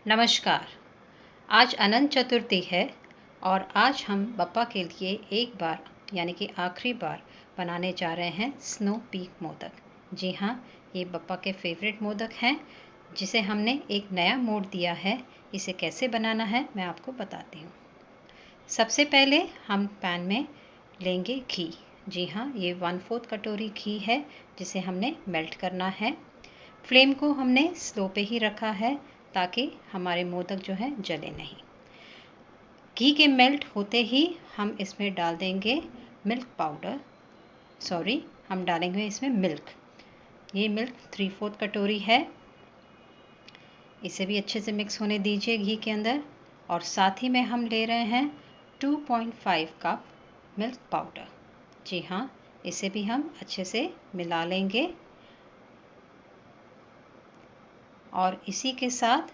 नमस्कार। आज अनंत चतुर्थी है और आज हम बप्पा के लिए एक बार यानी कि आखिरी बार बनाने जा रहे हैं स्नो पीक मोदक। जी हाँ, ये बप्पा के फेवरेट मोदक हैं जिसे हमने एक नया मोड़ दिया है। इसे कैसे बनाना है मैं आपको बताती हूँ। सबसे पहले हम पैन में लेंगे घी। जी हाँ, ये 1/4 कटोरी घी है जिसे हमने मेल्ट करना है। फ्लेम को हमने स्लो पे ही रखा है ताकि हमारे मोदक जो है जले नहीं। घी के मेल्ट होते ही हम इसमें डाल देंगे मिल्क पाउडर। हम डालेंगे इसमें मिल्क। ये मिल्क 3/4 कटोरी है। इसे भी अच्छे से मिक्स होने दीजिए घी के अंदर। और साथ ही में हम ले रहे हैं 2.5 कप मिल्क पाउडर। जी हाँ, इसे भी हम अच्छे से मिला लेंगे। और इसी के साथ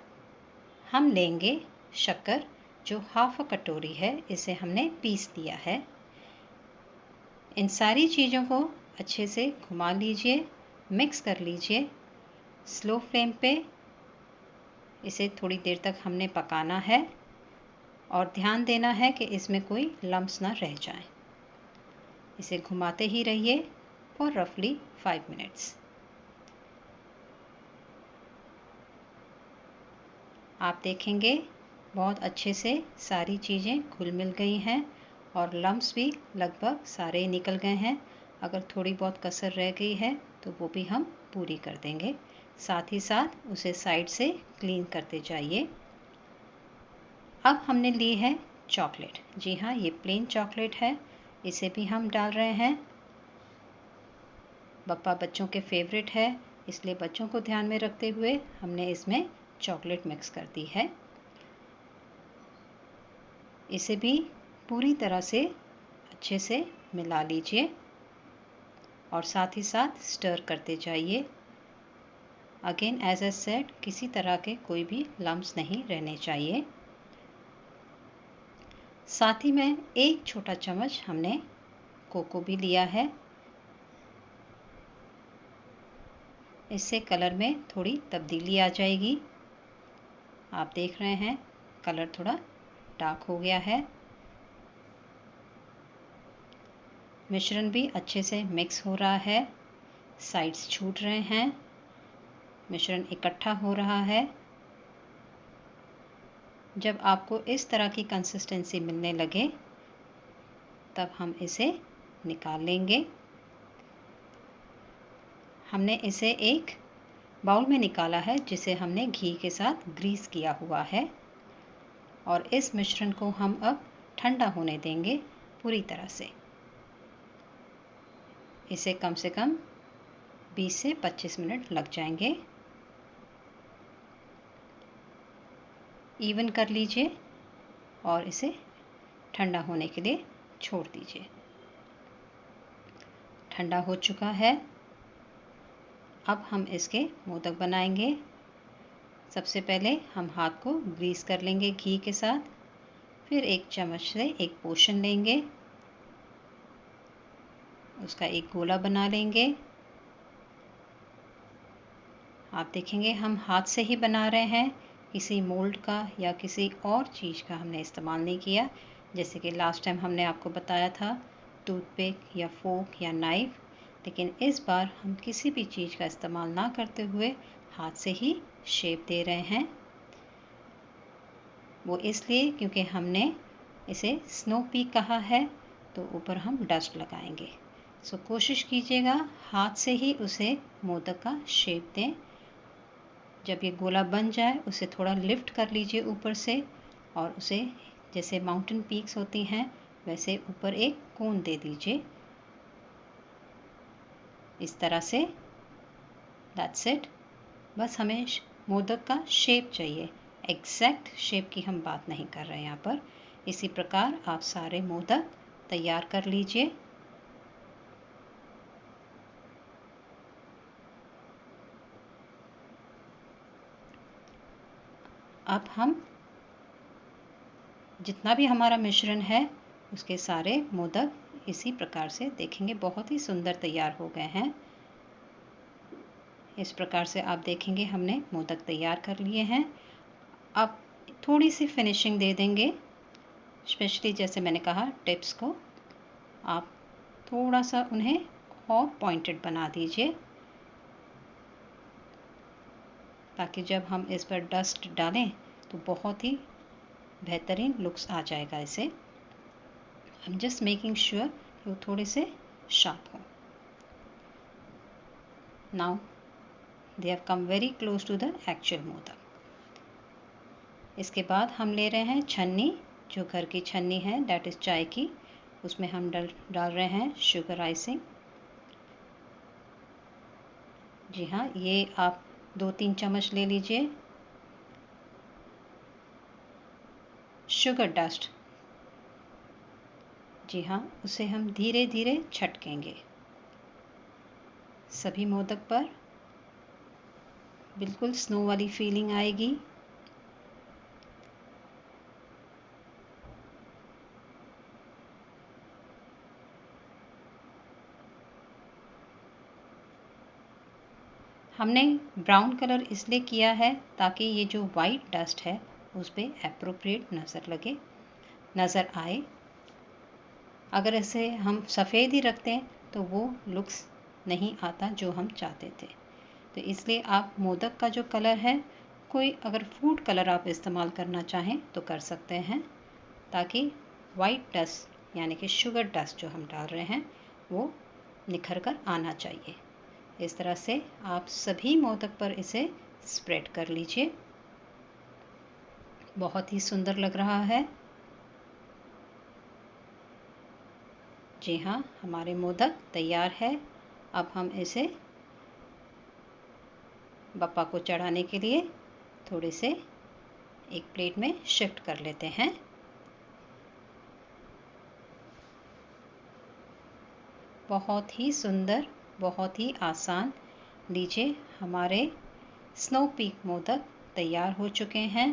हम लेंगे शक्कर जो 1/2 कटोरी है, इसे हमने पीस लिया है। इन सारी चीज़ों को अच्छे से घुमा लीजिए, मिक्स कर लीजिए। स्लो फ्लेम पे इसे थोड़ी देर तक हमने पकाना है और ध्यान देना है कि इसमें कोई लम्प्स ना रह जाएं। इसे घुमाते ही रहिए फॉर रफली 5 मिनट्स। आप देखेंगे बहुत अच्छे से सारी चीज़ें घुल मिल गई हैं और लम्प्स भी लगभग सारे निकल गए हैं। अगर थोड़ी बहुत कसर रह गई है तो वो भी हम पूरी कर देंगे। साथ ही साथ उसे साइड से क्लीन करते जाइए। अब हमने ली है चॉकलेट। जी हाँ, ये प्लेन चॉकलेट है। इसे भी हम डाल रहे हैं। बप्पा बच्चों के फेवरेट है, इसलिए बच्चों को ध्यान में रखते हुए हमने इसमें चॉकलेट मिक्स कर दी है। इसे भी पूरी तरह से अच्छे से मिला लीजिए और साथ ही साथ स्टर करते जाइए। अगेन एज आई सेड, किसी तरह के कोई भी लम्प्स नहीं रहने चाहिए। साथ ही में 1 छोटा चम्मच हमने कोको भी लिया है। इससे कलर में थोड़ी तब्दीली आ जाएगी। आप देख रहे हैं कलर थोड़ा डार्क हो गया है। मिश्रण भी अच्छे से मिक्स हो रहा है, साइड्स छूट रहे हैं, मिश्रण इकट्ठा हो रहा है। जब आपको इस तरह की कंसिस्टेंसी मिलने लगे तब हम इसे निकाल लेंगे। हमने इसे एक बाउल में निकाला है जिसे हमने घी के साथ ग्रीस किया हुआ है और इस मिश्रण को हम अब ठंडा होने देंगे पूरी तरह से। इसे कम से कम 20 से 25 मिनट लग जाएंगे। इवन कर लीजिए और इसे ठंडा होने के लिए छोड़ दीजिए। ठंडा हो चुका है। अब हम इसके मोदक बनाएंगे। सबसे पहले हम हाथ को ग्रीस कर लेंगे घी के साथ, फिर एक चम्मच से एक पोर्शन लेंगे, उसका एक गोला बना लेंगे। आप देखेंगे हम हाथ से ही बना रहे हैं, किसी मोल्ड का या किसी और चीज़ का हमने इस्तेमाल नहीं किया। जैसे कि लास्ट टाइम हमने आपको बताया था टूथपिक या फोक या नाइफ, लेकिन इस बार हम किसी भी चीज़ का इस्तेमाल ना करते हुए हाथ से ही शेप दे रहे हैं। वो इसलिए क्योंकि हमने इसे स्नो पीक कहा है तो ऊपर हम डस्ट लगाएंगे। सो कोशिश कीजिएगा हाथ से ही उसे मोदक का शेप दें। जब ये गोला बन जाए उसे थोड़ा लिफ्ट कर लीजिए ऊपर से और उसे जैसे माउंटेन पीक्स होती हैं वैसे ऊपर एक कोन दे दीजिए इस तरह से। That's it. बस हमें मोदक का शेप चाहिए, एग्जैक्ट शेप की हम बात नहीं कर रहे हैं यहाँ पर। इसी प्रकार आप सारे मोदक तैयार कर लीजिए। अब हम जितना भी हमारा मिश्रण है उसके सारे मोदक इसी प्रकार से देखेंगे बहुत ही सुंदर तैयार हो गए हैं। इस प्रकार से आप देखेंगे हमने मोदक तैयार कर लिए हैं। अब थोड़ी सी फिनिशिंग दे देंगे, स्पेशली जैसे मैंने कहा टिप्स को आप थोड़ा सा उन्हें और पॉइंटेड बना दीजिए, ताकि जब हम इस पर डस्ट डालें तो बहुत ही बेहतरीन लुक्स आ जाएगा इसे। I am just making sure कि वो थोड़े से शार्प हो। Now they have come very close to the actual modak. इसके बाद हम ले रहे हैं छन्नी, जो घर की छन्नी है, दैट इज़ चाय की। उसमें हम डाल रहे हैं शुगर आइसिंग। जी हाँ, ये आप 2-3 चम्मच ले लीजिए। शुगर डस्ट, जी हाँ, उसे हम धीरे धीरे छटकेंगे सभी मोदक पर। बिल्कुल स्नो वाली फीलिंग आएगी। हमने ब्राउन कलर इसलिए किया है ताकि ये जो वाइट डस्ट है उस पर एप्रोप्रिएट नज़र आए। अगर इसे हम सफ़ेद ही रखते हैं तो वो लुक्स नहीं आता जो हम चाहते थे। तो इसलिए आप मोदक का जो कलर है, कोई अगर फूड कलर आप इस्तेमाल करना चाहें तो कर सकते हैं, ताकि वाइट डस्ट यानी कि शुगर डस्ट जो हम डाल रहे हैं वो निखर कर आना चाहिए। इस तरह से आप सभी मोदक पर इसे स्प्रेड कर लीजिए। बहुत ही सुंदर लग रहा है। जी हाँ, हमारे मोदक तैयार है। अब हम इसे बप्पा को चढ़ाने के लिए थोड़े से एक प्लेट में शिफ्ट कर लेते हैं। बहुत ही सुंदर, बहुत ही आसान। लीजिए, हमारे स्नो पीक मोदक तैयार हो चुके हैं।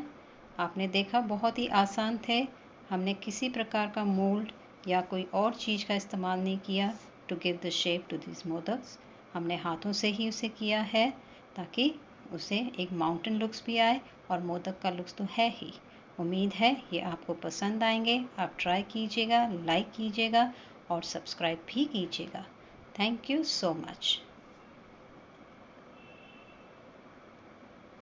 आपने देखा बहुत ही आसान थे। हमने किसी प्रकार का मोल्ड या कोई और चीज़ का इस्तेमाल नहीं किया to give the shape to this modaks. हमने हाथों से ही उसे किया है ताकि उसे एक माउंटेन लुक्स भी आए, और मोदक का लुक्स तो है ही। उम्मीद है ये आपको पसंद आएंगे। आप ट्राई कीजिएगा, लाइक कीजिएगा और सब्सक्राइब भी कीजिएगा। Thank you so much.